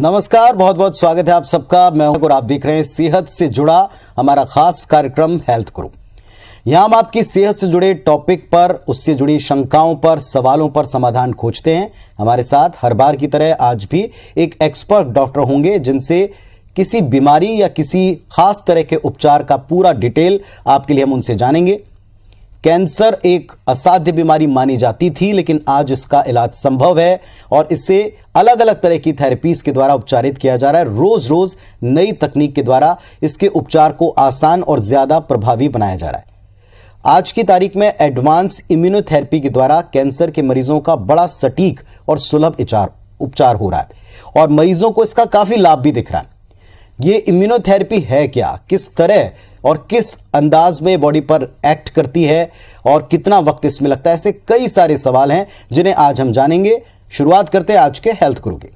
नमस्कार, बहुत बहुत स्वागत है आप सबका। मैं हूं और आप देख रहे हैं सेहत से जुड़ा हमारा खास कार्यक्रम हेल्थ गुरु। यहां हम आपकी सेहत से जुड़े टॉपिक पर, उससे जुड़ी शंकाओं पर, सवालों पर समाधान खोजते हैं। हमारे साथ हर बार की तरह आज भी एक एक्सपर्ट डॉक्टर होंगे जिनसे किसी बीमारी या किसी खास तरह के उपचार का पूरा डिटेल आपके लिए हम उनसे जानेंगे। कैंसर एक असाध्य बीमारी मानी जाती थी, लेकिन आज इसका इलाज संभव है और इसे अलग अलग तरह की थेरेपीज के द्वारा उपचारित किया जा रहा है। रोज रोज नई तकनीक के द्वारा इसके उपचार को आसान और ज्यादा प्रभावी बनाया जा रहा है। आज की तारीख में एडवांस इम्यूनोथेरेपी के द्वारा कैंसर के मरीजों का बड़ा सटीक और सुलभ उपचार हो रहा है और मरीजों को इसका काफी लाभ भी दिख रहा है। ये इम्यूनोथेरेपी है क्या, किस तरह और किस अंदाज में बॉडी पर एक्ट करती है और कितना वक्त इसमें लगता है, ऐसे कई सारे सवाल हैं जिन्हें आज हम जानेंगे। शुरुआत करते हैं आज के हेल्थ गुरु की।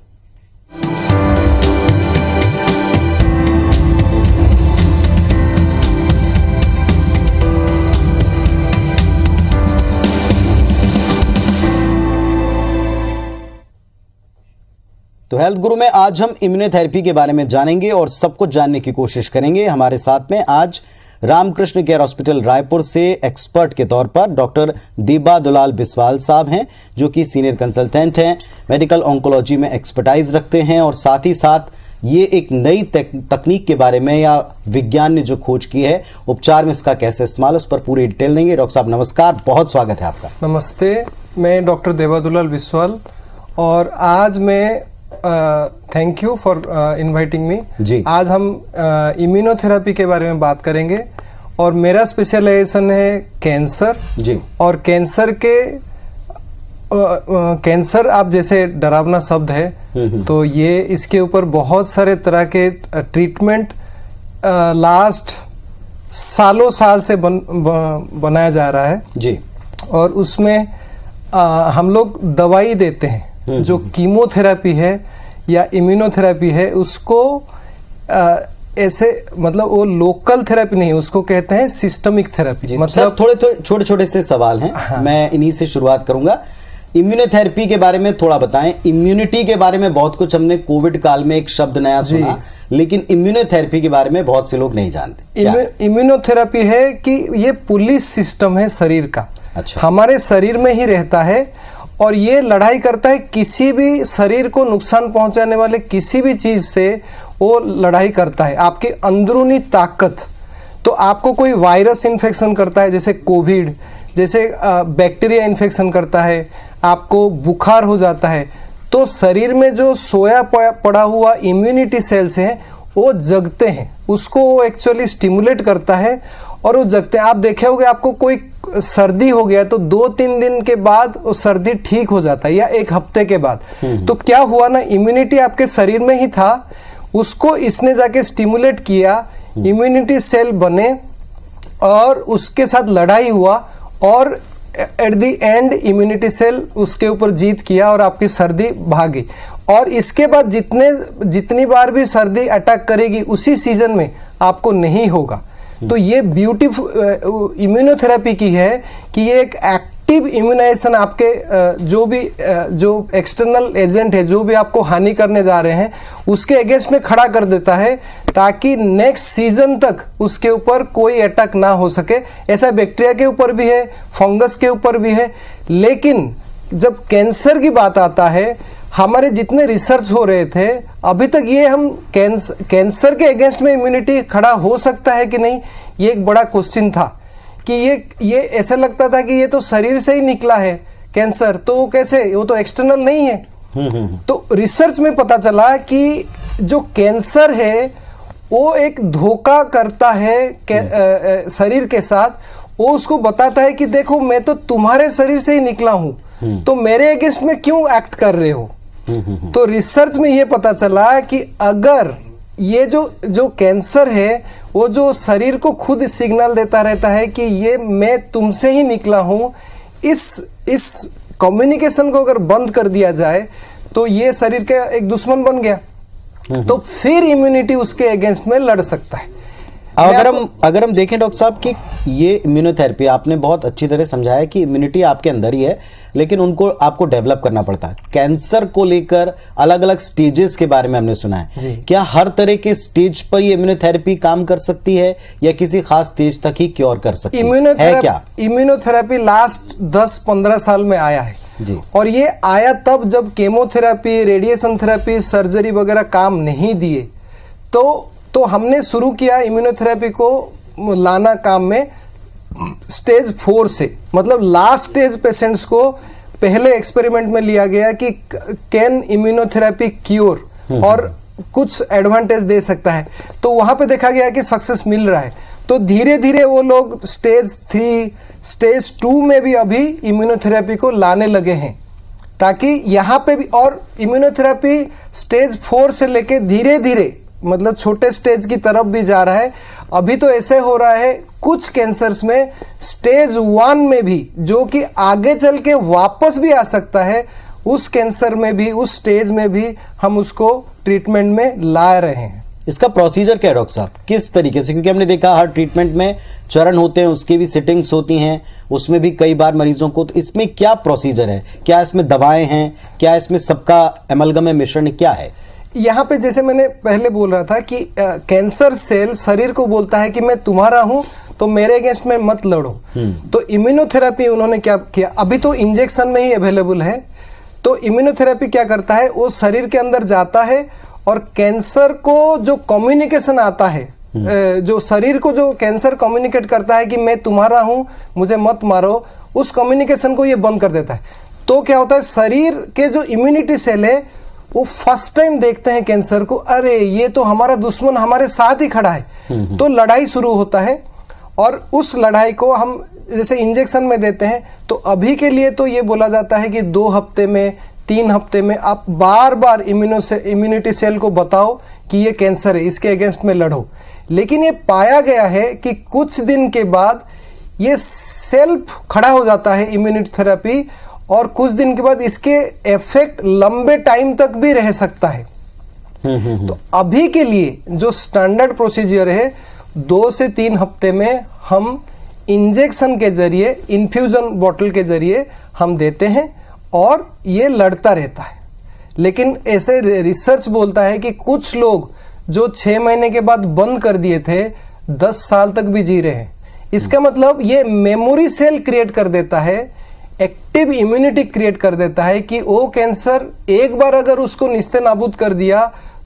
तो हेल्थ गुरु में आज हम इम्यूनोथेरेपी के बारे में जानेंगे और सब कुछ जानने की कोशिश करेंगे। हमारे साथ में आज रामकृष्ण केयर हॉस्पिटल रायपुर से एक्सपर्ट के तौर पर डॉक्टर देबा दुलाल बिस्वाल साहब हैं, जो कि सीनियर कंसल्टेंट हैं, मेडिकल ऑन्कोलॉजी में एक्सपर्टाइज रखते हैं और साथ ही साथ ये एक नई तकनीक के बारे में या विज्ञान ने जो खोज की है उपचार में इसका कैसे इस्तेमाल, उस पर पूरी डिटेल देंगे। डॉक्टर साहब नमस्कार, बहुत स्वागत है आपका। नमस्ते, मैं डॉक्टर देबा दुलाल बिस्वाल और आज मैं thank you for inviting me जी। आज हम इम्यूनोथेरेपी के बारे में बात करेंगे और मेरा स्पेशलाइजेशन है कैंसर जी। और कैंसर के कैंसर आप जैसे डरावना शब्द है तो ये इसके ऊपर बहुत सारे तरह के ट्रीटमेंट लास्ट सालों साल से बनाया जा रहा है जी। और उसमें हम लोग दवाई देते हैं। जो कीमोथेरेपी है या इम्यूनोथेरेपी है उसको ऐसे मतलब वो लोकल थेरेपी नहीं, उसको कहते हैं सिस्टमिक थेरेपी। मतलब थोड़े छोटे छोटे से सवाल हैं। हाँ। मैं इन्हीं से शुरुआत करूंगा। इम्यूनोथेरेपी के बारे में थोड़ा बताएं। इम्यूनिटी के बारे में बहुत कुछ हमने कोविड काल में एक शब्द नया सुना, लेकिन इम्यूनोथेरेपी के बारे में बहुत से लोग नहीं जानते। इम्यूनोथेरेपी है कि ये पुलिस सिस्टम है शरीर का। अच्छा। हमारे शरीर में ही रहता है और ये लड़ाई करता है किसी भी शरीर को नुकसान पहुंचाने वाले किसी भी चीज से वो लड़ाई करता है। आपकी अंदरूनी ताकत, तो आपको कोई वायरस इन्फेक्शन करता है जैसे कोविड, जैसे बैक्टीरिया इन्फेक्शन करता है, आपको बुखार हो जाता है, तो शरीर में जो सोया पड़ा हुआ इम्यूनिटी सेल्स हैं वो जगते हैं, उसको वो एक्चुअली स्टिमुलेट करता है और वो जगते हैं। आप देखे होंगे आपको कोई सर्दी हो गया तो 2-3 दिन के बाद वो सर्दी ठीक हो जाता है या 1 हफ्ते के बाद। तो क्या हुआ ना, इम्यूनिटी आपके शरीर में ही था, उसको इसने जाके स्टिमुलेट किया, इम्यूनिटी सेल बने और उसके साथ लड़ाई हुआ और at the end immunity cell उसके ऊपर जीत किया और आपकी सर्दी भागी। और इसके बाद जितनी बार भी सर्दी अटैक करेगी उसी सीजन में आपको नहीं होगा। तो ये ब्यूटीफुल इम्यूनोथेरेपी की है कि ये एक एक्टिव इम्यूनाइजेशन आपके जो एक्सटर्नल एजेंट है, जो भी आपको हानि करने जा रहे हैं उसके अगेंस्ट में खड़ा कर देता है ताकि नेक्स्ट सीजन तक उसके ऊपर कोई अटैक ना हो सके। ऐसा बैक्टीरिया के ऊपर भी है, फंगस के ऊपर भी है। लेकिन जब कैंसर की बात आता है, हमारे जितने रिसर्च हो रहे थे अभी तक ये हम कैंसर के अगेंस्ट में इम्यूनिटी खड़ा हो सकता है कि नहीं, ये एक बड़ा क्वेश्चन था कि ये ऐसा लगता था कि ये तो शरीर से ही निकला है कैंसर, तो वो कैसे, वो तो एक्सटर्नल नहीं है। तो रिसर्च में पता चला कि जो कैंसर है वो एक धोखा करता है शरीर के साथ। वो उसको बताता है कि देखो मैं तो तुम्हारे शरीर से ही निकला हूं, तो मेरे अगेंस्ट में क्यों एक्ट कर रहे हो। तो रिसर्च में ये पता चला कि अगर ये जो कैंसर है वो जो शरीर को खुद सिग्नल देता रहता है कि ये मैं तुमसे ही निकला हूं, इस कम्युनिकेशन को अगर बंद कर दिया जाए तो ये शरीर का एक दुश्मन बन गया, तो फिर इम्यूनिटी उसके अगेंस्ट में लड़ सकता है। अगर हम देखें डॉक्टर साहब कि ये इम्यूनोथेरेपी आपने बहुत अच्छी तरह समझाया कि इम्यूनिटी आपके अंदर ही है, लेकिन उनको आपको डेवलप करना पड़ता है। कैंसर को लेकर अलग अलग स्टेजेस के बारे में हमने सुना है, क्या हर तरह के स्टेज पर ये इम्यूनोथेरेपी काम कर सकती है या किसी खास स्टेज तक ही क्योर कर सकती है क्या? इम्यूनोथेरेपी लास्ट 10-15 साल में आया है जी। और ये आया तब जब केमोथेरेपी, रेडिएशन थेरेपी, सर्जरी वगैरह काम नहीं दिए, तो हमने शुरू किया इम्यूनोथेरेपी को लाना काम में स्टेज 4 से, मतलब लास्ट स्टेज पेशेंट्स को पहले एक्सपेरिमेंट में लिया गया कि कैन इम्यूनोथेरेपी क्योर और कुछ एडवांटेज दे सकता है, तो वहां पे देखा गया कि सक्सेस मिल रहा है। तो धीरे धीरे वो लोग स्टेज 3, स्टेज 2 में भी अभी इम्यूनोथेरेपी को लाने लगे हैं, ताकि यहाँ पे भी, और इम्यूनोथेरेपी स्टेज 4 से लेके धीरे धीरे मतलब छोटे स्टेज की तरफ भी जा रहा है। अभी तो ऐसे हो रहा है कुछ कैंसर्स में स्टेज 1 में भी, जो कि आगे चल के वापस भी आ सकता है, उस कैंसर में भी, उस स्टेज में भी हम उसको ट्रीटमेंट में ला रहे हैं। इसका प्रोसीजर क्या है डॉक्टर साहब, किस तरीके से? क्योंकि हमने देखा हर ट्रीटमेंट में चरण होते हैं, उसकी भी सिटिंग्स होती हैं, उसमें भी कई बार मरीजों को, तो इसमें क्या प्रोसीजर है? क्या इसमें दवाएं हैं? क्या इसमें सबका एमलगम मिश्रण क्या है? यहाँ पे जैसे मैंने पहले बोल रहा था कि कैंसर सेल शरीर को बोलता है कि मैं तुम्हारा हूं, तो मेरे अगेंस्ट में मत लड़ो। तो इम्यूनोथेरेपी उन्होंने क्या किया, अभी तो इंजेक्शन में ही अवेलेबल है। तो इम्यूनोथेरेपी क्या करता है, वो शरीर के अंदर जाता है और कैंसर को जो कम्युनिकेशन आता है, जो शरीर को जो कैंसर कम्युनिकेट करता है कि मैं तुम्हारा हूं, मुझे मत मारो, उस कम्युनिकेशन को ये बंद कर देता है। तो क्या होता है, शरीर के जो इम्यूनिटी सेल है वो फर्स्ट टाइम देखते हैं कैंसर को, अरे ये तो हमारा दुश्मन हमारे साथ ही खड़ा है। तो लड़ाई शुरू होता है और उस लड़ाई को हम जैसे इंजेक्शन में देते हैं, तो अभी के लिए तो ये बोला जाता है कि 2 हफ्ते में, 3 हफ्ते में आप बार बार इम्यूनिटी सेल को बताओ कि ये कैंसर है, इसके अगेंस्ट में लड़ो। लेकिन ये पाया गया है कि कुछ दिन के बाद ये सेल्फ खड़ा हो जाता है इम्यूनिटी थेरेपी, और कुछ दिन के बाद इसके इफेक्ट लंबे टाइम तक भी रह सकता है। तो अभी के लिए जो स्टैंडर्ड प्रोसीजर है, 2 से 3 हफ्ते में हम इंजेक्शन के जरिए, इन्फ्यूजन बॉटल के जरिए हम देते हैं और ये लड़ता रहता है। लेकिन ऐसे रिसर्च बोलता है कि कुछ लोग जो 6 महीने के बाद बंद कर दिए थे, 10 साल तक भी जी रहे हैं। इसका मतलब ये मेमोरी सेल क्रिएट कर देता है, एक्टिव इम्यूनिटी क्रिएट कर देता है कि वो कैंसर एक बार अगर उसको निस्ते नाबूद कर दिया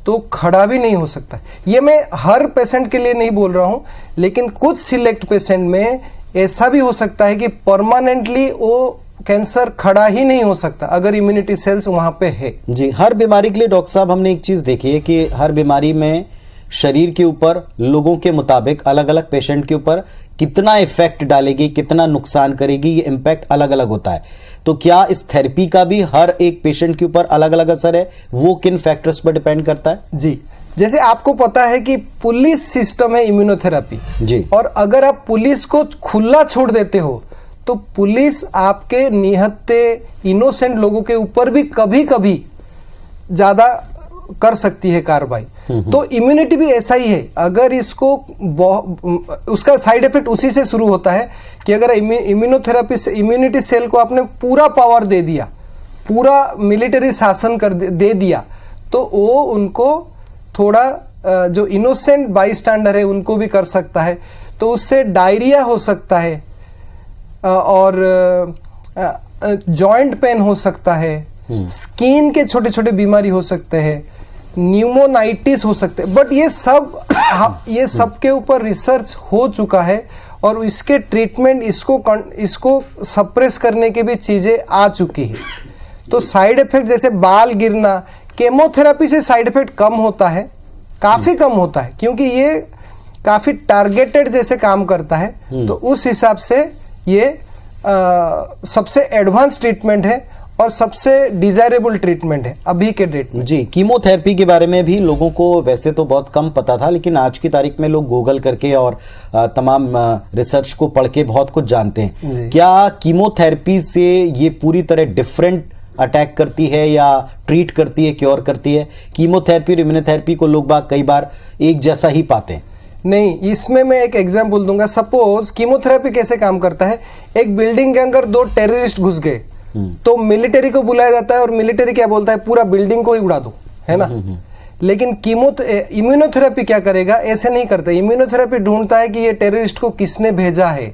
तो खड़ा भी नहीं हो सकता। ये मैं हर पेशेंट के लिए नहीं बोल रहा हूं, लेकिन कुछ सिलेक्ट पेशेंट में ऐसा भी हो सकता है कि परमानेंटली वो कैंसर खड़ा ही नहीं हो सकता अगर इम्यूनिटी सेल्स वहां पे है। जी, हर बीमारी के लिए डॉक्टर साहब हमने एक चीज देखी है कि हर बीमारी में शरीर के ऊपर, लोगों के मुताबिक, अलग अलग पेशेंट के ऊपर कितना इफेक्ट डालेगी, कितना नुकसान करेगी, ये इम्पैक्ट अलग अलग होता है। तो क्या इस थेरेपी का भी हर एक पेशेंट के ऊपर अलग अलग असर है? वो किन फैक्टर्स पर डिपेंड करता है? जी, जैसे आपको पता है कि पुलिस सिस्टम है इम्यूनोथेरेपी जी, और अगर आप पुलिस को खुला छोड़ देते हो तो पुलिस आपके निहत्ते इनोसेंट लोगों के ऊपर भी कभी कभी ज्यादा कर सकती है कार्रवाई। तो इम्यूनिटी भी ऐसा ही है, अगर इसको उसका साइड इफेक्ट उसी से शुरू होता है कि अगर इम्यूनोथेरेपी से इम्यूनिटी सेल को आपने पूरा पावर दे दिया, पूरा मिलिट्री शासन कर दे दिया, तो वो उनको थोड़ा जो इनोसेंट बाईस्टैंडर है उनको भी कर सकता है। तो उससे डायरिया हो सकता है और जॉइंट पेन हो सकता है, स्किन के छोटे छोटे बीमारी हो सकते हैं, न्यूमोनाइटिस हो सकते हैं। बट ये सब के ऊपर रिसर्च हो चुका है और इसके ट्रीटमेंट, इसको सप्रेस करने के भी चीजें आ चुकी है। तो साइड इफेक्ट जैसे बाल गिरना, केमोथेरेपी से साइड इफेक्ट कम होता है, काफी कम होता है, क्योंकि ये काफी टारगेटेड जैसे काम करता है। तो उस हिसाब से ये सबसे एडवांस ट्रीटमेंट है और सबसे डिजायरेबल ट्रीटमेंट है अभी के डेट में। जी, कीमोथेरेपी के बारे में भी लोगों को वैसे तो बहुत कम पता था, लेकिन आज की तारीख में लोग गूगल करके और तमाम रिसर्च को पढ़ के बहुत कुछ जानते हैं। क्या कीमोथेरेपी से ये पूरी तरह डिफरेंट अटैक करती है या ट्रीट करती है, क्योर करती है? कीमोथेरेपी और इम्यूनोथेरेपी को लोग बाग कई बार एक जैसा ही पाते हैं। नहीं, इसमें मैं एक एग्जांपल दूंगा। सपोज कीमोथेरेपी कैसे काम करता है, एक बिल्डिंग के अंदर 2 टेररिस्ट घुस गए तो मिलिट्री को बुलाया जाता है और मिलिट्री क्या बोलता है, पूरा बिल्डिंग को ही उड़ा दो, है ना। लेकिन इम्यूनोथेरेपी क्या करेगा, ऐसे नहीं करता। इम्यूनोथेरेपी ढूंढता है कि ये टेररिस्ट को किसने भेजा है,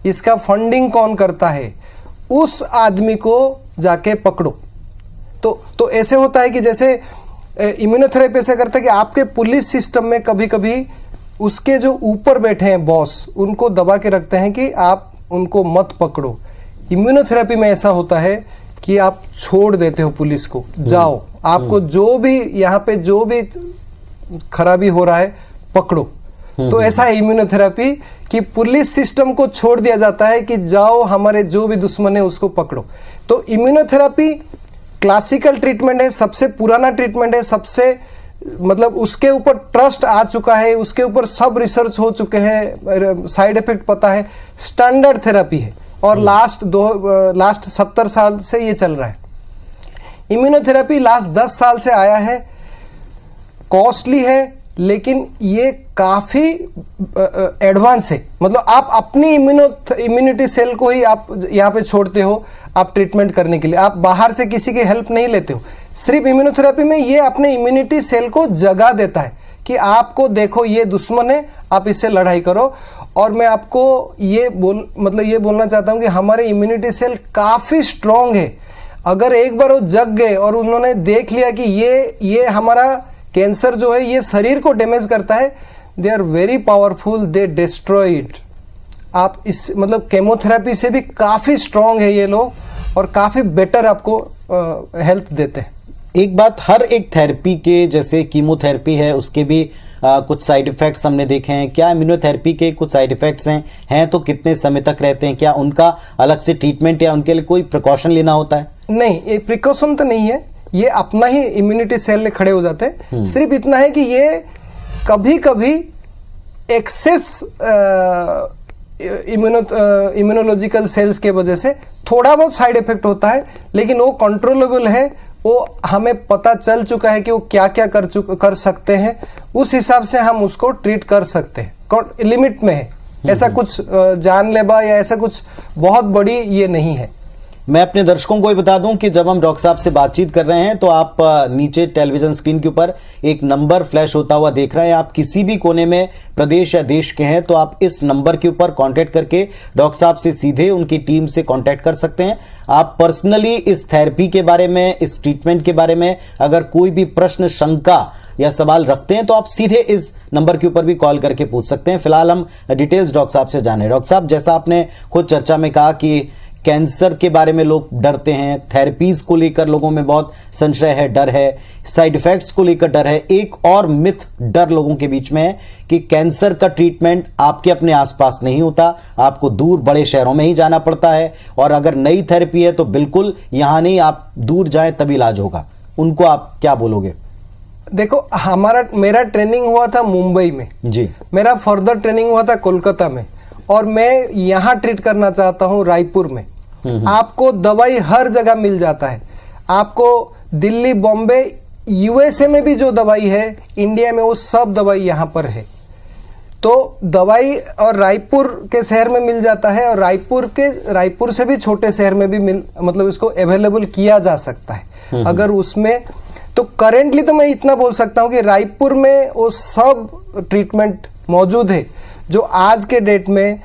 इसका फंडिंग कौन करता है, उस आदमी को जाके पकड़ो। तो ऐसे होता है कि जैसे इम्यूनोथेरेपी ऐसे करता है कि आपके पुलिस सिस्टम में कभी कभी उसके जो ऊपर बैठे हैं बॉस, उनको दबा के रखते हैं कि आप उनको मत पकड़ो। इम्यूनोथेरेपी में ऐसा होता है कि आप छोड़ देते हो पुलिस को, जाओ, आपको जो भी यहाँ पे जो भी खराबी हो रहा है पकड़ो। तो ऐसा है इम्यूनोथेरेपी कि पुलिस सिस्टम को छोड़ दिया जाता है कि जाओ हमारे जो भी दुश्मन है उसको पकड़ो। तो इम्यूनोथेरेपी क्लासिकल ट्रीटमेंट है, सबसे पुराना ट्रीटमेंट है, सबसे मतलब उसके ऊपर ट्रस्ट आ चुका है, उसके ऊपर सब रिसर्च हो चुके हैं, साइड इफेक्ट पता है, स्टैंडर्ड थेरेपी है और लास्ट 70 साल से ये चल रहा है। इम्यूनोथेरेपी लास्ट 10 साल से आया है, कॉस्टली है, लेकिन ये काफी एडवांस है। मतलब आप अपनी इम्यूनिटी सेल को ही आप यहाँ पे छोड़ते हो आप ट्रीटमेंट करने के लिए, आप बाहर से किसी की हेल्प नहीं लेते हो। सिर्फ इम्यूनोथेरेपी में ये अपने इम्यूनिटी सेल को जगा देता है कि आपको देखो ये दुश्मन है, आप इससे लड़ाई करो। और मैं आपको ये बोलना चाहता हूं कि हमारे इम्यूनिटी सेल काफी स्ट्रांग है। अगर एक बार वो जग गए और उन्होंने देख लिया कि ये हमारा कैंसर जो है ये शरीर को डैमेज करता है, they are very powerful, they destroy it. आप इस मतलब केमोथेरेपी से भी काफी स्ट्रांग है ये लोग और काफी बेटर आपको हेल्थ देते हैं। एक बात, हर एक थेरेपी के जैसे कीमोथेरेपी है उसके भी कुछ साइड इफेक्ट्स हमने देखे हैं। क्या इम्यूनोथेरेपी के कुछ साइड इफेक्ट्स हैं तो कितने समय तक रहते हैं? क्या उनका अलग से ट्रीटमेंट या उनके लिए कोई प्रिकॉशन लेना होता है? नहीं, ये प्रिकॉशन तो नहीं है, ये अपना ही इम्यूनिटी सेल खड़े हो जाते हैं। सिर्फ इतना है कि ये कभी कभी एक्सेस इम्यूनोलॉजिकल सेल्स के वजह से थोड़ा बहुत साइड इफेक्ट होता है, लेकिन वो कंट्रोलेबल है। वो हमें पता चल चुका है कि वो क्या क्या कर सकते हैं, उस हिसाब से हम उसको ट्रीट कर सकते हैं, लिमिट में है। ऐसा कुछ जानलेवा या ऐसा कुछ बहुत बड़ी ये नहीं है। मैं अपने दर्शकों को ये बता दूं कि जब हम डॉक्टर साहब से बातचीत कर रहे हैं तो आप नीचे टेलीविजन स्क्रीन के ऊपर एक नंबर फ्लैश होता हुआ देख रहे हैं। आप किसी भी कोने में प्रदेश या देश के हैं तो आप इस नंबर के ऊपर कांटेक्ट करके डॉक्टर साहब से सीधे उनकी टीम से कांटेक्ट कर सकते हैं। आप पर्सनली इस थेरेपी के बारे में, इस ट्रीटमेंट के बारे में अगर कोई भी प्रश्न, शंका या सवाल रखते हैं तो आप सीधे इस नंबर के ऊपर भी कॉल करके पूछ सकते हैं। फिलहाल हम डिटेल्स डॉक्टर साहब से जाने। डॉक्टर साहब, जैसा आपने खुद चर्चा में कहा कि कैंसर के बारे में लोग डरते हैं, थेरेपीज को लेकर लोगों में बहुत संशय है, डर है, साइड इफेक्ट्स को लेकर डर है। एक और मिथ डर लोगों के बीच में है कि कैंसर का ट्रीटमेंट आपके अपने आसपास नहीं होता, आपको दूर बड़े शहरों में ही जाना पड़ता है, और अगर नई थेरेपी है तो बिल्कुल यहाँ नहीं, आप दूर जाएं तभी इलाज होगा। उनको आप क्या बोलोगे? देखो, मेरा ट्रेनिंग हुआ था मुंबई में जी, मेरा फर्दर ट्रेनिंग हुआ था कोलकाता में, और मैं यहाँ ट्रीट करना चाहता हूँ रायपुर में। आपको दवाई हर जगह मिल जाता है। आपको दिल्ली, बॉम्बे, यूएसए में भी जो दवाई है, इंडिया में वो सब दवाई यहाँ पर है। तो दवाई और रायपुर के शहर में मिल जाता है, और रायपुर से भी छोटे शहर में भी मतलब इसको अवेलेबल किया जा सकता है। अगर उसमें तो करेंटली तो मैं इतना बोल सकता हूँ कि रायपुर में वो सब ट्रीटमेंट मौजूद है जो आज के डेट में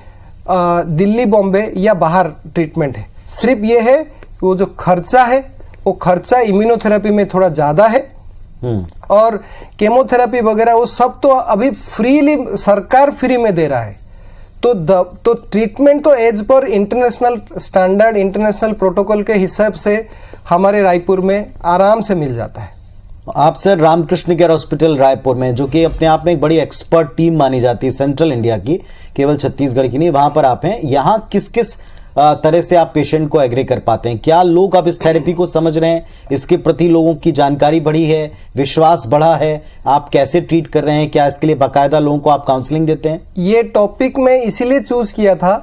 दिल्ली, बॉम्बे या बाहर ट्रीटमेंट है। सिर्फ ये है वो जो खर्चा है, वो खर्चा इम्यूनोथेरेपी में थोड़ा ज़्यादा है, और केमोथेरेपी वगैरह वो सब तो अभी फ्रीली सरकार फ्री में दे रहा है। तो ट्रीटमेंट तो as per international standard, international protocol के हिसाब से हमारे रायपुर में आराम से मिल जाता है। आप sir Ramakrishna care hospital Raipur में, जो कि अपने आप में एक बड़ी एक्सपर्ट टीम मानी जाती है सेंट्रल इंडिया की, केवल छत्तीसगढ़ की नहीं, वहां पर आप हैं। यहाँ किस किस तरह से आप पेशेंट को एग्री कर पाते हैं? क्या लोग अब इस थेरेपी को समझ रहे हैं, इसके प्रति लोगों की जानकारी बढ़ी है, विश्वास बढ़ा है? आप कैसे ट्रीट कर रहे हैं? क्या इसके लिए बाकायदा लोगों को आप काउंसलिंग देते हैं? ये टॉपिक मैं इसीलिए चूज किया था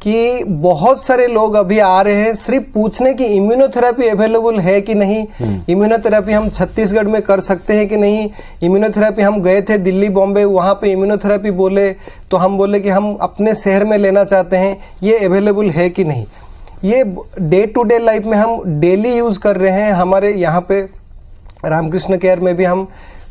कि बहुत सारे लोग अभी आ रहे हैं सिर्फ पूछने की इम्यूनोथेरेपी अवेलेबल है कि नहीं, इम्यूनोथेरेपी हम छत्तीसगढ़ में कर सकते हैं कि नहीं, इम्यूनोथेरेपी हम गए थे दिल्ली बॉम्बे, वहाँ पे इम्यूनोथेरेपी बोले तो हम बोले कि हम अपने शहर में लेना चाहते हैं, ये अवेलेबल है कि नहीं। ये डे टू डे लाइफ में हम डेली यूज़ कर रहे हैं। हमारे यहाँ पे रामकृष्ण केयर में भी हम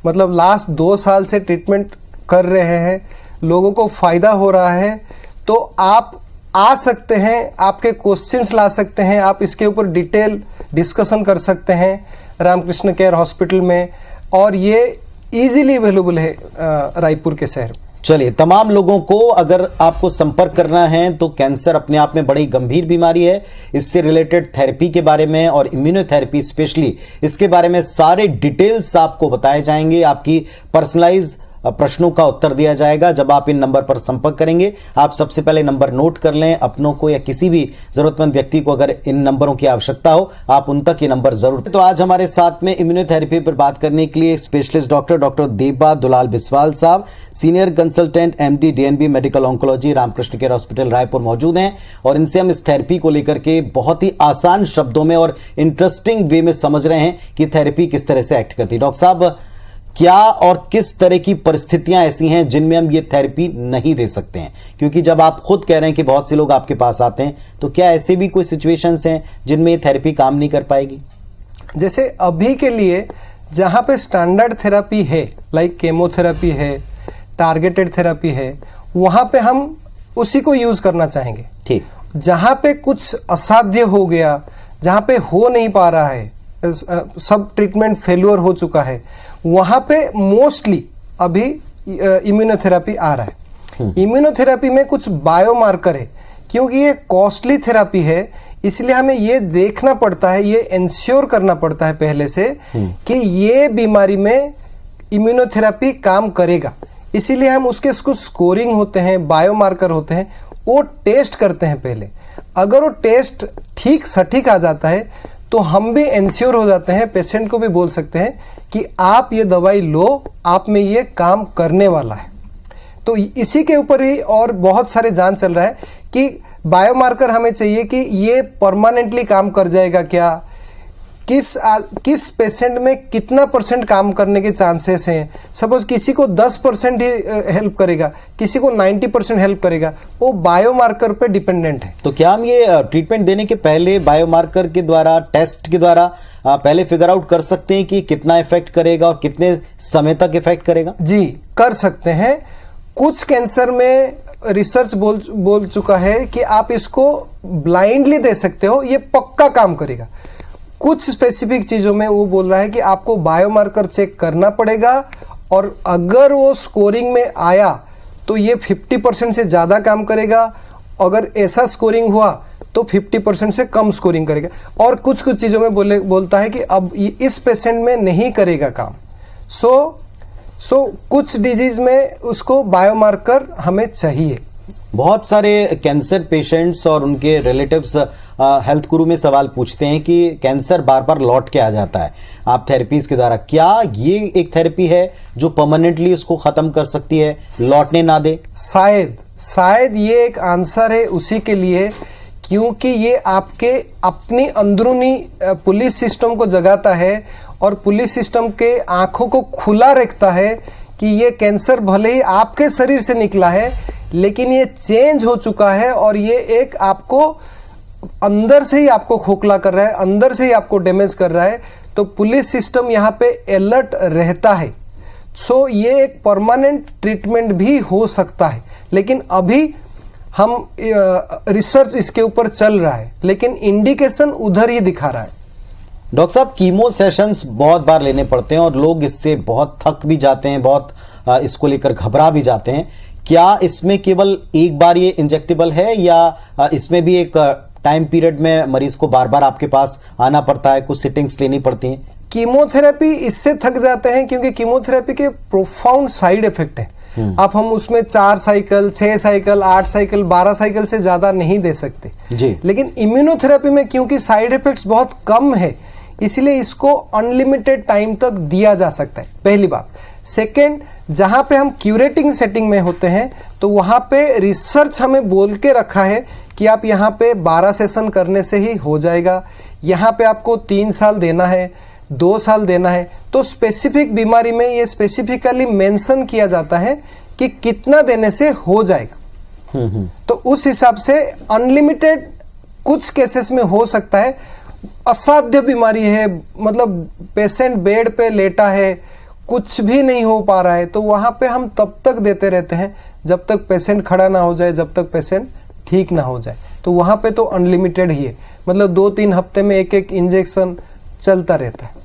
मतलब लास्ट 2 साल से ट्रीटमेंट कर रहे हैं, लोगों को फ़ायदा हो रहा है। तो आप आ सकते हैं, आपके क्वेश्चंस ला सकते हैं, आप इसके ऊपर डिटेल डिस्कशन कर सकते हैं रामकृष्ण केयर हॉस्पिटल में, और ये इजीली अवेलेबल है रायपुर के शहर में। चलिए, तमाम लोगों को अगर आपको संपर्क करना है तो कैंसर अपने आप में बड़ी गंभीर बीमारी है, इससे रिलेटेड थेरेपी के बारे में और इम्यूनोथेरेपी स्पेशली इसके बारे में सारे डिटेल्स आपको बताए जाएंगे, आपकी पर्सनलाइज प्रश्नों का उत्तर दिया जाएगा जब आप इन नंबर पर संपर्क करेंगे। आप सबसे पहले नंबर नोट कर लें, अपनों को या किसी भी जरूरतमंद व्यक्ति को अगर इन नंबरों की आवश्यकता हो आप उन तक ये नंबर जरूर। तो आज हमारे साथ में इम्यूनोथेरेपी पर बात करने के लिए स्पेशलिस्ट डॉक्टर देबा दुलाल बिस्वाल साहब, senior consultant MD DNB medical oncology, Ramakrishna care hospital Raipur मौजूद हैं, और इनसे हम इस थेरेपी को लेकर के बहुत ही आसान शब्दों में और इंटरेस्टिंग वे में समझ रहे हैं कि थेरेपी किस तरह से एक्ट करती है। डॉक्टर साहब, क्या और किस तरह की परिस्थितियां ऐसी हैं जिनमें हम ये थेरेपी नहीं दे सकते हैं? क्योंकि जब आप खुद कह रहे हैं कि बहुत से लोग आपके पास आते हैं, तो क्या ऐसे भी कोई सिचुएशंस हैं जिनमें ये थेरेपी काम नहीं कर पाएगी? जैसे अभी के लिए जहाँ पे स्टैंडर्ड थेरेपी है, लाइक केमोथेरेपी है, टारगेटेड थेरेपी है, वहाँ पे हम उसी को यूज करना चाहेंगे। ठीक। जहाँ पे कुछ असाध्य हो गया, जहाँ पे हो नहीं पा रहा है, सब ट्रीटमेंट फेल्योर हो चुका है, वहाँ पे मोस्टली अभी इम्यूनोथेरेपी आ रहा है। इम्यूनोथेरेपी में कुछ बायोमार्कर है, क्योंकि ये कॉस्टली थेरेपी है, इसलिए हमें ये देखना पड़ता है, ये इंश्योर करना पड़ता है पहले से कि ये बीमारी में इम्यूनोथेरेपी काम करेगा। इसीलिए हम उसके कुछ स्कोरिंग होते हैं, बायोमार्कर होते हैं, वो टेस्ट करते हैं पहले। अगर वो टेस्ट ठीक सटीक आ जाता है तो हम भी इंश्योर हो जाते हैं, पेशेंट को भी बोल सकते हैं कि आप ये दवाई लो, आप में ये काम करने वाला है। तो इसी के ऊपर ही और बहुत सारे जांच चल रहा है कि बायोमार्कर हमें चाहिए कि ये परमानेंटली काम कर जाएगा क्या, किस पेशेंट में कितना % काम करने के चांसेस हैं। सपोज किसी को 10% ही हेल्प करेगा, किसी को 90% हेल्प करेगा, वो बायोमार्कर पे डिपेंडेंट है। तो क्या हम ये ट्रीटमेंट देने के पहले बायोमार्कर के द्वारा, टेस्ट के द्वारा पहले फिगर आउट कर सकते हैं कि कितना इफेक्ट करेगा और कितने समय तक इफेक्ट करेगा? जी, कर सकते हैं। कुछ कैंसर में रिसर्च बोल चुका है कि आप इसको ब्लाइंडली दे सकते हो, ये पक्का काम करेगा। कुछ स्पेसिफिक चीज़ों में वो बोल रहा है कि आपको बायोमार्कर चेक करना पड़ेगा, और अगर वो स्कोरिंग में आया तो ये 50% से ज़्यादा काम करेगा, अगर ऐसा स्कोरिंग हुआ तो 50% से कम स्कोरिंग करेगा, और कुछ चीज़ों में बोलता है कि अब इस पेशेंट में नहीं करेगा काम। सो कुछ डिजीज़ में उसको बायोमार्कर हमें चाहिए। बहुत सारे कैंसर पेशेंट्स और उनके रिलेटिव्स हेल्थ गुरु में सवाल पूछते हैं कि कैंसर बार बार लौट के आ जाता है आप थेरेपीज के द्वारा, क्या ये एक थेरेपी है जो परमानेंटली उसको खत्म कर सकती है, लौटने ना दे? शायद ये एक आंसर है उसी के लिए, क्योंकि ये आपके अपनी अंदरूनी पुलिस सिस्टम को जगाता है, और पुलिस सिस्टम के आंखों को खुला रखता है कि ये कैंसर भले ही आपके शरीर से निकला है, लेकिन ये चेंज हो चुका है, और ये एक आपको अंदर से ही आपको खोखला कर रहा है, अंदर से ही आपको डैमेज कर रहा है। तो पुलिस सिस्टम यहाँ पे अलर्ट रहता है। सो ये एक परमानेंट ट्रीटमेंट भी हो सकता है, लेकिन अभी हम रिसर्च इसके ऊपर चल रहा है, लेकिन इंडिकेशन उधर ही दिखा रहा है। डॉक्टर साहब, कीमो सेशंस बहुत बार लेने पड़ते हैं और लोग इससे बहुत थक भी जाते हैं, बहुत इसको लेकर घबरा भी जाते हैं। क्या इसमें केवल एक बार ये इंजेक्टेबल है, या इसमें भी एक टाइम पीरियड में मरीज को बार बार आपके पास आना पड़ता है, कुछ सिटिंग्स लेनी पड़ती हैं? कीमोथेरेपी इससे थक जाते हैं क्योंकि कीमोथेरेपी के प्रोफाउंड साइड इफेक्ट है। आप हम उसमें 4 साइकिल, 6 साइकिल, 8 साइकिल, 12 साइकिल से ज्यादा नहीं दे सकते जी। लेकिन इम्यूनोथेरेपी में क्योंकि साइड इफेक्ट्स बहुत कम है, इसलिए इसको अनलिमिटेड टाइम तक दिया जा सकता है, पहली बात। सेकेंड, जहां पे हम क्यूरेटिंग सेटिंग में होते हैं तो वहां पे रिसर्च हमें बोल के रखा है कि आप यहाँ पे 12 सेशन करने से ही हो जाएगा, यहाँ पे आपको 3 साल देना है, 2 साल देना है। तो स्पेसिफिक बीमारी में ये स्पेसिफिकली मेंशन किया जाता है कि कितना देने से हो जाएगा। तो उस हिसाब से अनलिमिटेड कुछ केसेस में हो सकता है। असाध्य बीमारी है, मतलब पेशेंट बेड पे लेटा है, कुछ भी नहीं हो पा रहा है, तो वहां पे हम तब तक देते रहते हैं जब तक पेशेंट खड़ा ना हो जाए, जब तक पेशेंट ठीक ना हो जाए। तो वहां पे तो अनलिमिटेड ही है, मतलब 2-3 हफ्ते में एक इंजेक्शन चलता रहता है।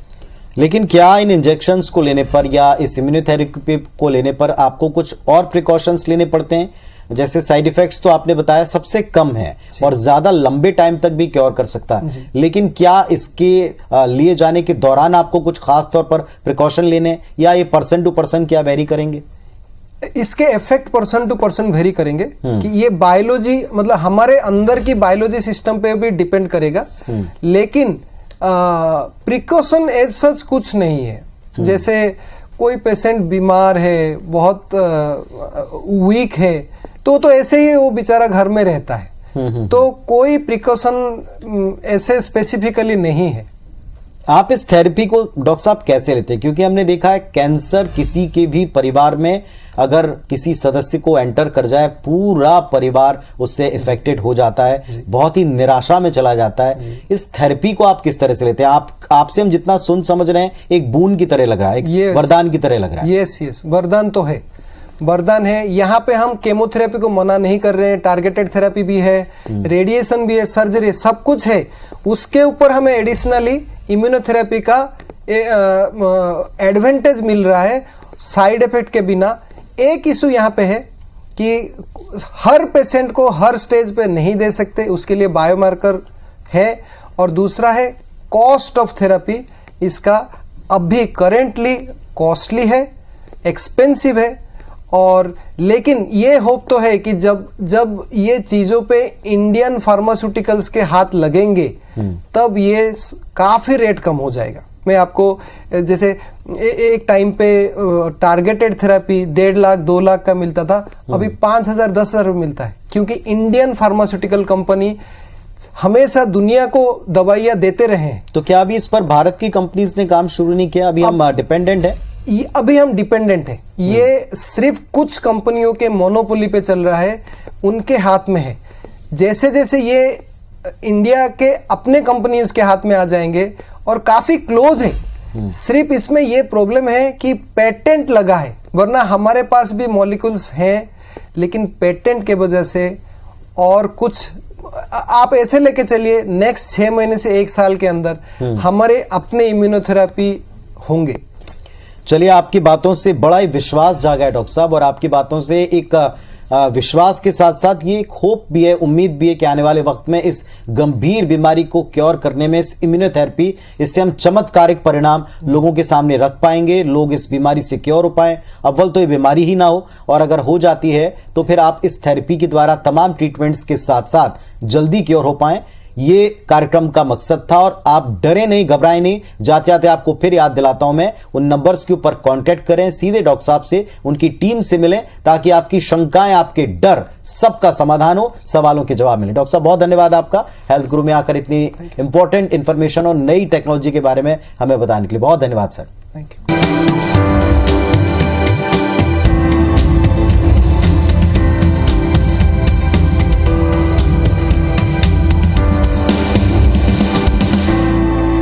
लेकिन क्या इन इंजेक्शंस को लेने पर या इस इम्यूनोथेरेपी को लेने पर आपको कुछ और प्रिकॉशंस लेने पड़ते हैं? जैसे साइड इफेक्ट्स तो आपने बताया सबसे कम है और ज्यादा लंबे टाइम तक भी क्योर कर सकता है, लेकिन क्या इसके लिए जाने के दौरान आपको कुछ खास तौर पर प्रिकॉशन लेने, या ये पर्सन टू पर्सन क्या वेरी करेंगे? इसके effect person to person vary करेंगे कि ये बायोलॉजी, मतलब हमारे अंदर की बायोलॉजी सिस्टम पे भी डिपेंड करेगा। लेकिन प्रिकॉशन एज सच कुछ नहीं है। जैसे कोई पेशेंट बीमार है, बहुत वीक है, तो ऐसे ही वो बेचारा घर में रहता है, तो कोई प्रिकॉशन ऐसे स्पेसिफिकली नहीं है। आप इस थेरेपी को डॉक्टर साहब कैसे लेते हैं? क्योंकि हमने देखा है कैंसर किसी के भी परिवार में अगर किसी सदस्य को एंटर कर जाए, पूरा परिवार उससे इफेक्टेड हो जाता है, बहुत ही निराशा में चला जाता है। इस थेरेपी को आप किस तरह से लेते हैं? आपसे हम जितना सुन समझ रहे हैं, एक बून की तरह लग रहा है, एक वरदान की तरह लग रहा है। यस, वरदान तो है, वरदान है। यहाँ पे हम केमोथेरेपी को मना नहीं कर रहे हैं, टारगेटेड थेरेपी भी है, रेडिएशन भी है, सर्जरी है, सब कुछ है। उसके ऊपर हमें एडिशनली इम्यूनोथेरेपी का एडवांटेज मिल रहा है साइड इफेक्ट के बिना। एक इशू यहाँ पे है कि हर पेशेंट को हर स्टेज पे नहीं दे सकते, उसके लिए बायोमार्कर है। और दूसरा है कॉस्ट ऑफ थेरेपी, इसका अभी करेंटली कॉस्टली है, एक्सपेंसिव है। और लेकिन ये होप तो है कि जब ये चीजों पे इंडियन फार्मास्यूटिकल्स के हाथ लगेंगे तब ये काफी रेट कम हो जाएगा। मैं आपको जैसे एक टाइम पे टारगेटेड थेरेपी 1.5 लाख 2 लाख का मिलता था, अभी 5,000 10,000 मिलता है, क्योंकि इंडियन फार्मास्यूटिकल कंपनी हमेशा दुनिया को दवाइयां देते रहे हैं। तो क्या अभी इस पर भारत की कंपनीज ने काम शुरू नहीं किया? अभी हम डिपेंडेंट है? अभी हम डिपेंडेंट हैं। ये सिर्फ कुछ कंपनियों के मोनोपोली पे चल रहा है, उनके हाथ में है। जैसे जैसे ये इंडिया के अपने कंपनीज के हाथ में आ जाएंगे, और काफी क्लोज है, सिर्फ इसमें ये प्रॉब्लम है कि पेटेंट लगा है, वरना हमारे पास भी मॉलिक्यूल्स हैं, लेकिन पेटेंट के वजह से और कुछ आप ऐसे लेके चलिए, नेक्स्ट 6 महीने से 1 साल के अंदर हमारे अपने इम्यूनोथेरेपी होंगे। चलिए, आपकी बातों से बड़ा ही विश्वास जागा है डॉक्टर साहब, और आपकी बातों से एक विश्वास के साथ साथ ये एक होप भी है, उम्मीद भी है कि आने वाले वक्त में इस गंभीर बीमारी को क्योर करने में इस इम्यूनोथेरेपी, इससे हम चमत्कारिक परिणाम लोगों के सामने रख पाएंगे, लोग इस बीमारी से क्योर हो पाएं। अव्वल तो ये बीमारी ही ना हो, और अगर हो जाती है तो फिर आप इस थेरेपी के द्वारा तमाम ट्रीटमेंट्स के साथ साथ जल्दी क्योर हो पाएं। ये कार्यक्रम का मकसद था, और आप डरे नहीं, घबराएं नहीं। जाते जाते आपको फिर याद दिलाता हूं मैं, उन नंबर्स के ऊपर कांटेक्ट करें, सीधे डॉक्टर साहब से, उनकी टीम से मिलें, ताकि आपकी शंकाएं, आपके डर, सबका समाधान हो, सवालों के जवाब मिले। डॉक्टर साहब, बहुत धन्यवाद आपका हेल्थ गुरु में आकर इतनी इंपॉर्टेंट इंफॉर्मेशन और नई टेक्नोलॉजी के बारे में हमें बताने के लिए। बहुत धन्यवाद सर। Thank you.